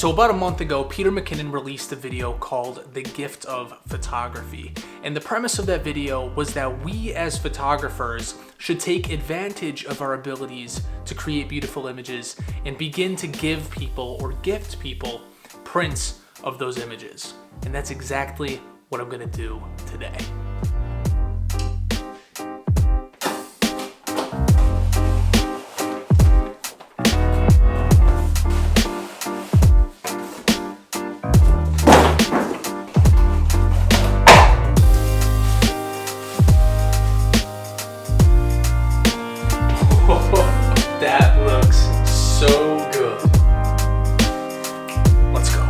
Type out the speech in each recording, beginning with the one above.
So about a month ago, Peter McKinnon released a video called The Gift of Photography. And the premise of that video was that we as photographers should take advantage of our abilities to create beautiful images and begin to give people or gift people prints of those images. And that's exactly what I'm gonna do today. That looks so good. Let's go.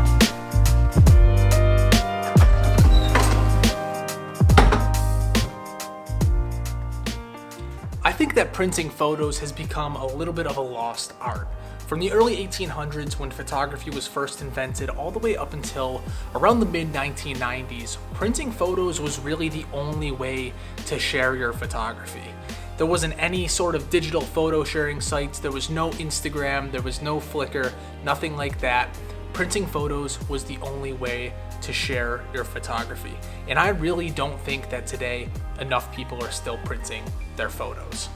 I think that printing photos has become a little bit of a lost art. From the early 1800s, when photography was first invented, all the way up until around the mid-1990s, printing photos was really the only way to share your photography. There wasn't any sort of digital photo sharing sites, there was no Instagram, there was no Flickr, nothing like that. Printing photos was the only way to share your photography. And I really don't think that today enough people are still printing their photos.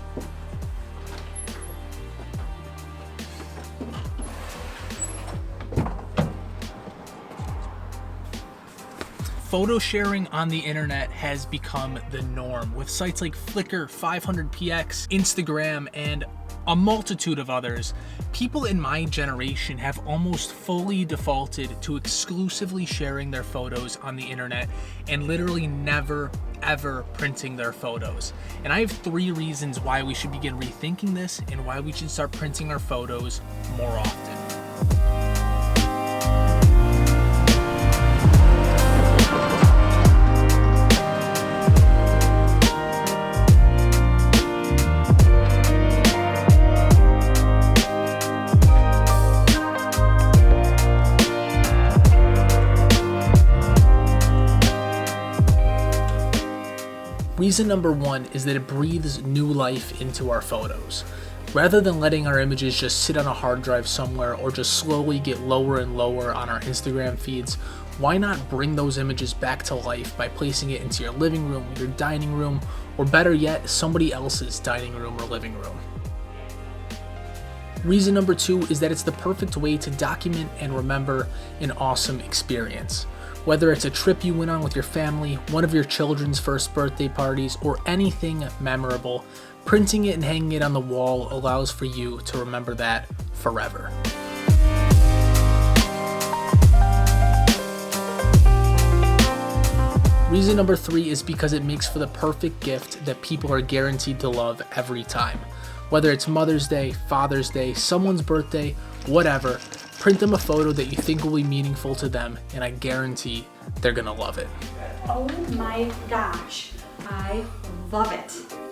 Photo sharing on the internet has become the norm, with sites like Flickr, 500px, Instagram, and a multitude of others. People in my generation have almost fully defaulted to exclusively sharing their photos on the internet and literally never ever printing their photos. And I have 3 reasons why we should begin rethinking this and why we should start printing our photos more often. Reason number 1 is that it breathes new life into our photos. Rather than letting our images just sit on a hard drive somewhere or just slowly get lower and lower on our Instagram feeds, why not bring those images back to life by placing it into your living room, your dining room, or better yet, somebody else's dining room or living room? Reason number 2 is that it's the perfect way to document and remember an awesome experience. Whether it's a trip you went on with your family, one of your children's first birthday parties, or anything memorable, printing it and hanging it on the wall allows for you to remember that forever. Reason number 3 is because it makes for the perfect gift that people are guaranteed to love every time. Whether it's Mother's Day, Father's Day, someone's birthday, whatever, print them a photo that you think will be meaningful to them, and I guarantee they're gonna love it. Oh my gosh, I love it.